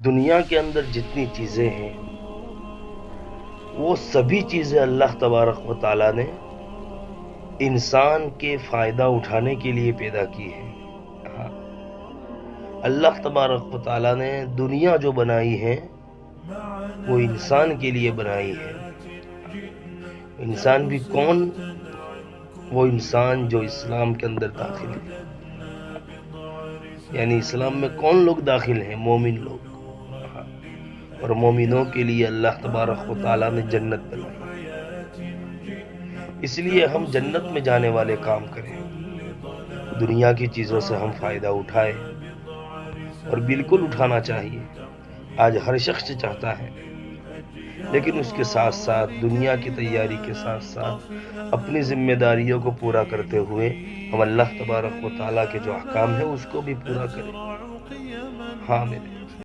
दुनिया के अंदर जितनी चीजें हैं वो सभी चीजें अल्लाह तबारक व तआला ने इंसान के फायदा उठाने के लिए पैदा की है। हाँ, अल्लाह तबारक व तआला ने दुनिया जो बनाई है वो इंसान के लिए बनाई है। इंसान भी कौन? वो इंसान जो इस्लाम के अंदर दाखिल है। यानी इस्लाम में कौन लोग दाखिल हैं? मोमिन लोग। हाँ, और मोमिनों के लिए अल्लाह तबारक व तआला ने जन्नत बनाई। इसलिए हम जन्नत में जाने वाले काम करें, दुनिया की चीजों से हम फायदा उठाएं, और बिल्कुल उठाना चाहिए। आज हर शख्स चाहता है, लेकिन उसके साथ साथ दुनिया की तैयारी के साथ साथ अपनी जिम्मेदारियों को पूरा करते हुए हम अल्लाह तबारक व तआला के जो अहकाम है उसको भी पूरा करें। हाँ मेरे